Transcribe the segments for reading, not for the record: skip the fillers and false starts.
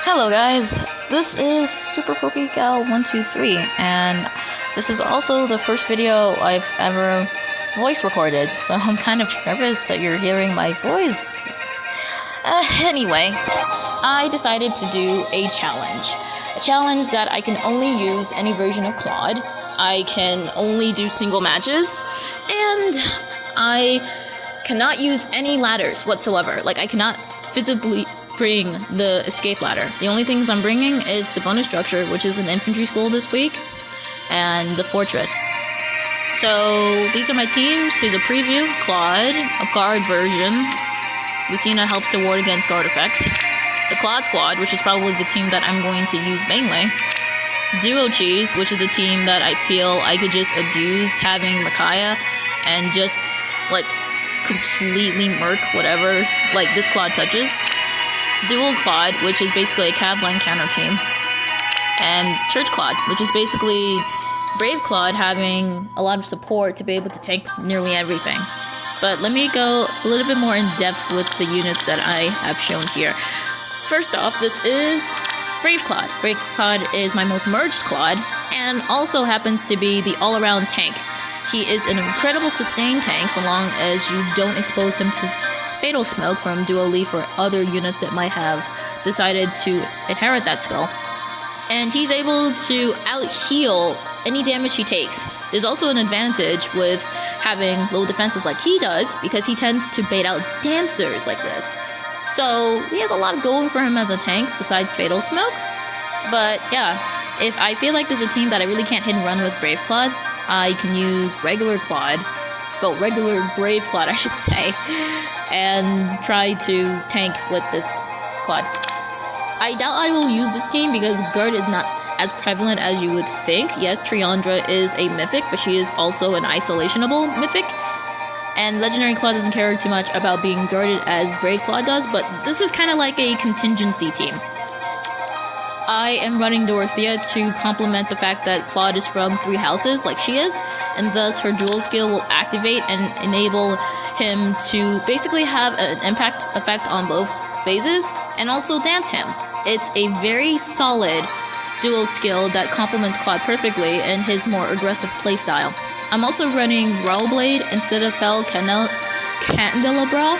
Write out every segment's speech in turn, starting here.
Hello guys, this is Super PokeGal123, and this is also the first video I've ever voice recorded, so I'm kind of nervous that you're hearing my voice. Anyway, I decided to do a challenge that I can only use any version of Claude, I can only do single matches, and I cannot use any ladders whatsoever. Like, I cannot physically bring the escape ladder. The only things I'm bringing is the bonus structure, which is an infantry school this week, and the fortress. So these are my teams. Here's a preview. Claude, a guard version. Lucina helps to ward against guard effects. The Claude squad, which is probably the team that I'm going to use mainly. Duo Cheese, which is a team that I feel I could just abuse having Micaiah and just like completely murk whatever like this Claude touches. Dual Claude, which is basically a Cavline counter team, and Church Claude, which is basically Brave Claude having a lot of support to be able to tank nearly everything. But let me go a little bit more in depth with the units that I have shown here. First off, this is Brave Claude. Brave Claude is my most merged Claude, and also happens to be the all-around tank. He is an incredible sustain tank so long as you don't expose him to Fatal Smoke from Duo Leaf or other units that might have decided to inherit that skill. And he's able to out-heal any damage he takes. There's also an advantage with having low defenses like he does, because he tends to bait out dancers like this. So he has a lot going for him as a tank besides Fatal Smoke. But yeah, if I feel like there's a team that I really can't hit and run with Brave Claude, I can use regular Claude, well, regular Brave Claude I should say, and try to tank with this Claude. I doubt I will use this team because Guard is not as prevalent as you would think. Yes, Triandra is a mythic, but she is also an isolationable mythic. And Legendary Claude doesn't care too much about being guarded as Brave Claude does, but this is kind of like a contingency team. I am running Dorothea to complement the fact that Claude is from 3 houses like she is, and thus her dual skill will activate and enable him to basically have an impact effect on both phases and also dance him. It's a very solid dual skill that complements Claude perfectly in his more aggressive playstyle. I'm also running Rowblade instead of Fel Candelabra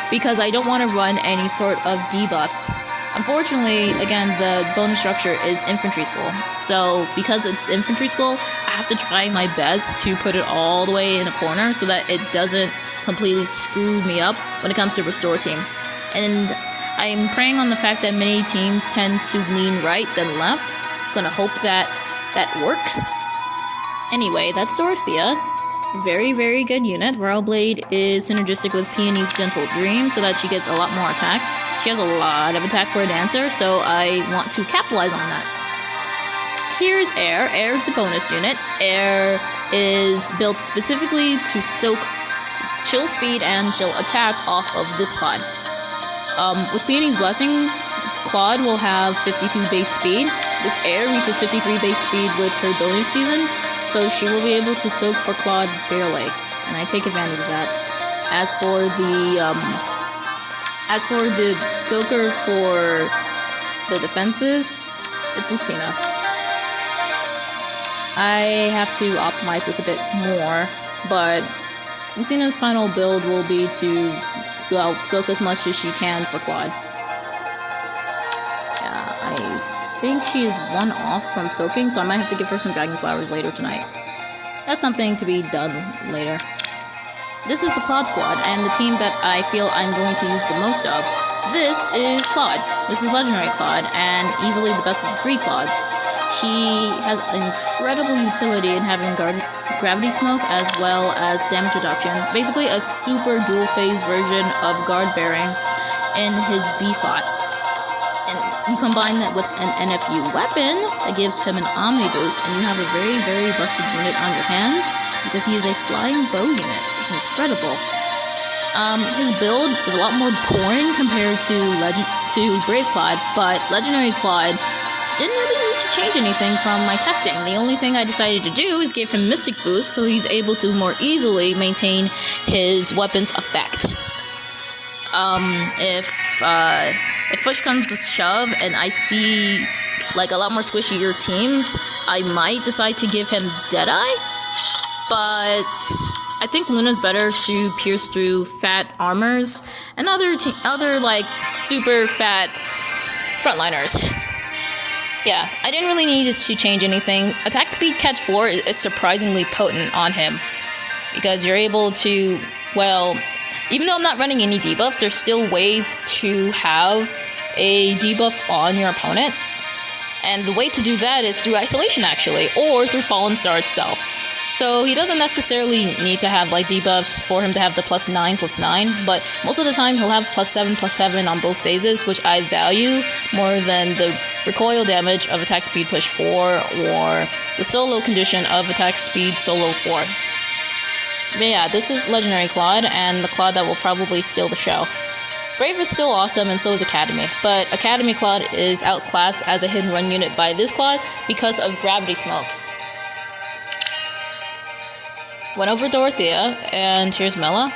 because I don't want to run any sort of debuffs. Unfortunately, again, the bonus structure is infantry school. So because it's infantry school, I have to try my best to put it all the way in a corner so that it doesn't completely screw me up when it comes to restore team. And I'm preying on the fact that many teams tend to lean right then left. Gonna hope that that works. Anyway, that's Dorothea. Very, very good unit. Rowblade is synergistic with Peony's Gentle Dream so that she gets a lot more attack. She has a lot of attack for a dancer, so I want to capitalize on that. Here's Air. Air is the bonus unit. Air is built specifically to soak chill speed and chill attack off of this Claude. With Peony's Blessing, Claude will have 52 base speed. This Air reaches 53 base speed with her bonus season, so she will be able to soak for Claude barely, and I take advantage of that. As for the soaker for the defenses, it's Lucina. I have to optimize this a bit more, but Lucina's final build will be to soak as much as she can for Claude. Yeah, I think she is 1 off from soaking, so I might have to give her some dragon flowers later tonight. That's something to be done later. This is the Claude squad, and the team that I feel I'm going to use the most of. This is Claude. This is Legendary Claude, and easily the best of the 3 Claudes. He has incredible utility in having Gravity Smoke as well as damage reduction. Basically a super dual phase version of Guard Bearing in his B slot. And you combine that with an NFU weapon that gives him an Omni boost, and you have a very, very busted unit on your hands because he is a flying bow unit. It's incredible. His build is a lot more boring compared to Brave Claude, but Legendary Claude didn't really need to change anything from my testing. The only thing I decided to do is give him Mystic Boost so he's able to more easily maintain his weapon's effect. If if push comes to shove and I see like a lot more squishier teams, I might decide to give him Deadeye. But I think Luna's better to pierce through fat armors and other like super fat frontliners. Yeah, I didn't really need to change anything. Attack speed catch 4 is surprisingly potent on him because you're able to, well, even though I'm not running any debuffs, there's still ways to have a debuff on your opponent. And the way to do that is through isolation actually, or through Fallen Star itself. So he doesn't necessarily need to have like debuffs for him to have the +9/+9, but most of the time he'll have +7/+7 on both phases, which I value more than the recoil damage of attack speed push 4 or the solo condition of attack speed solo 4. But yeah, this is Legendary Claude, and the Claude that will probably steal the show. Brave is still awesome, and so is Academy, but Academy Claude is outclassed as a hidden run unit by this Claude because of Gravity Smoke. Went over Dorothea, and here's Mela.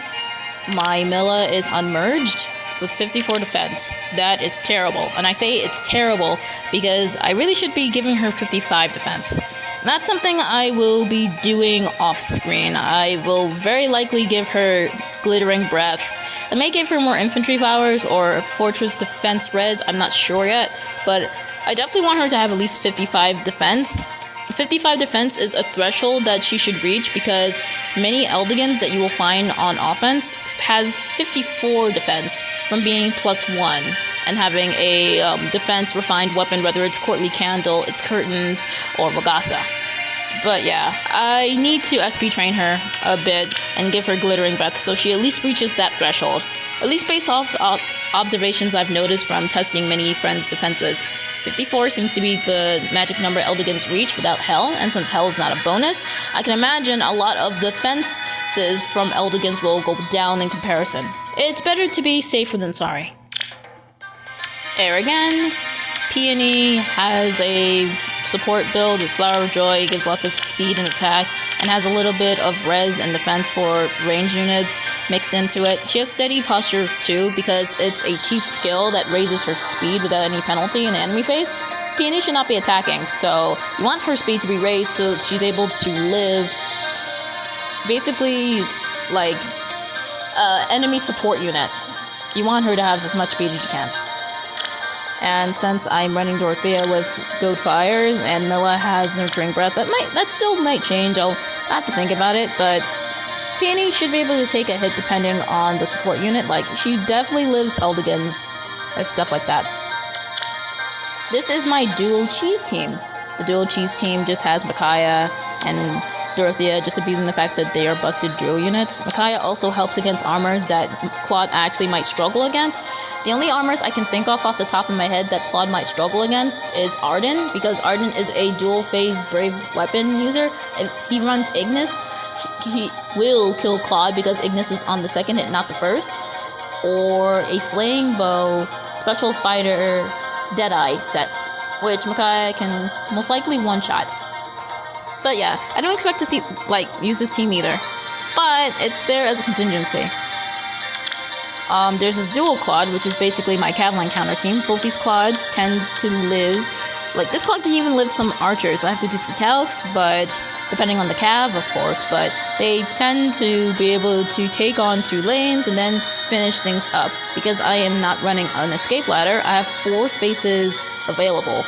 My Mela is unmerged with 54 defense. That is terrible, and I say it's terrible because I really should be giving her 55 defense. That's something I will be doing off screen. I will very likely give her Glittering Breath. I may give her more infantry powers or fortress defense res, I'm not sure yet, but I definitely want her to have at least 55 defense. 55 defense is a threshold that she should reach because many Eldigans that you will find on offense has 54 defense from being +1 and having a defense refined weapon, whether it's Courtly Candle, it's Curtains, or Ragasa. But yeah, I need to SP train her a bit and give her Glittering Breath so she at least reaches that threshold. At least based off the observations I've noticed from testing many friends' defenses. 54 seems to be the magic number Eldigans reach without Hell, and since Hell is not a bonus, I can imagine a lot of defenses from Eldigans will go down in comparison. It's better to be safer than sorry. Air again. Peony has a support build with Flower of Joy, gives lots of speed and attack, and has a little bit of res and defense for range units mixed into it. She has Steady Posture too because it's a cheap skill that raises her speed without any penalty in the enemy phase. Peony should not be attacking, so you want her speed to be raised so that she's able to live basically like enemy support unit. You want her to have as much speed as you can. And since I'm running Dorothea with Goat Fires and Mila has Nurturing Breath, that still might change. I'll have to think about it, but Peony should be able to take a hit depending on the support unit. Like, she definitely lives Eldigans or stuff like that. This is my Duo Cheese team. The Duo Cheese team just has Micaiah and Dorothea, just abusing the fact that they are busted Duo units. Micaiah also helps against armors that Claude actually might struggle against. The only armors I can think of off the top of my head that Claude might struggle against is Arden, because Arden is a dual-phase Brave weapon user. If he runs Ignis, he will kill Claude because Ignis was on the second hit, not the first. Or a Slaying Bow Special Fighter Deadeye set, which Micaiah can most likely one-shot. But yeah, I don't expect to see, use this team either. But it's there as a contingency. There's this dual Claude, which is basically my Cavalline counter team. Both these Claudes tends to live, this Claude can even live some archers. I have to do some calcs, but depending on the cav, of course, but they tend to be able to take on 2 lanes and then finish things up. Because I am not running an escape ladder, I have 4 spaces available,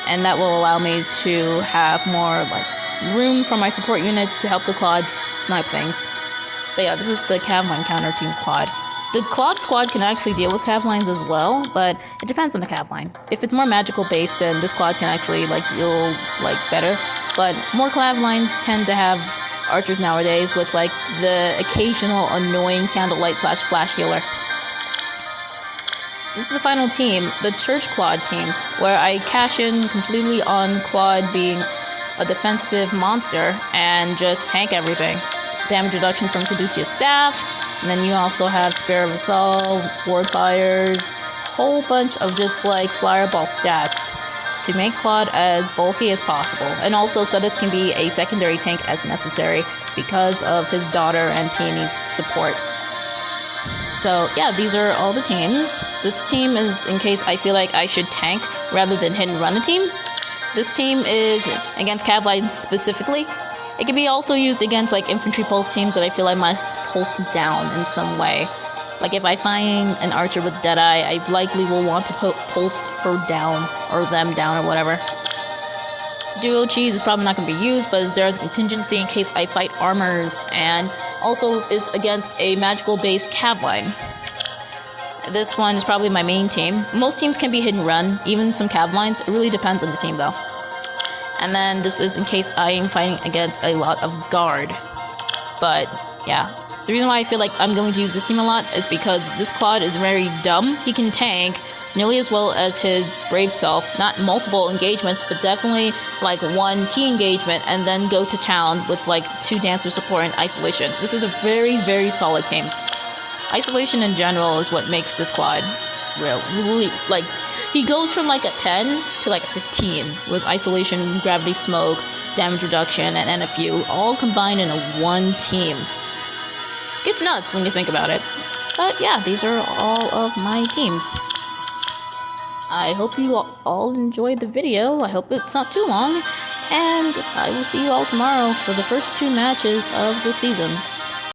and that will allow me to have more, room for my support units to help the Claudes snipe things. But yeah, this is the Cavalline counter team Claude. The Claude squad can actually deal with Cavlines as well, but it depends on the Cavline. If it's more magical based, then this Claude can actually deal better. But more Cavlines tend to have archers nowadays with the occasional annoying candlelight/flash healer. This is the final team, the Church Claude team, where I cash in completely on Claude being a defensive monster and just tank everything. Damage reduction from Caduceus Staff, and then you also have Spear of Assault, Ward Fires, whole bunch of just Fireball stats to make Claude as bulky as possible, and also so that it can be a secondary tank as necessary because of his daughter and Peony's support. So yeah, these are all the teams. This team is in case I feel like I should tank rather than hit and run a team. This team is against cav lines specifically. It can be also used against like infantry pulse teams that I feel I must pulse down in some way. Like if I find an archer with Deadeye, I likely will want to pulse her down, or them down, or whatever. Duo cheese is probably not going to be used, but there's a contingency in case I fight armors, and also is against a magical based cav line. This one is probably my main team. Most teams can be hit and run, even some cav lines. It really depends on the team though. And then this is in case I am fighting against a lot of guard. But yeah, the reason why I feel like I'm going to use this team a lot is because this Claude is very dumb. He can tank nearly as well as his brave self. Not multiple engagements, but definitely like one key engagement and then go to town with like 2 dancer support and isolation. This is a very, very solid team. Isolation in general is what makes this Claude really, like, he goes from like a 10 to like a 15 with isolation, gravity smoke, damage reduction, and NFU all combined in a one team. It's nuts when you think about it. But yeah, these are all of my teams. I hope you all enjoyed the video. I hope it's not too long. And I will see you all tomorrow for the first 2 matches of the season.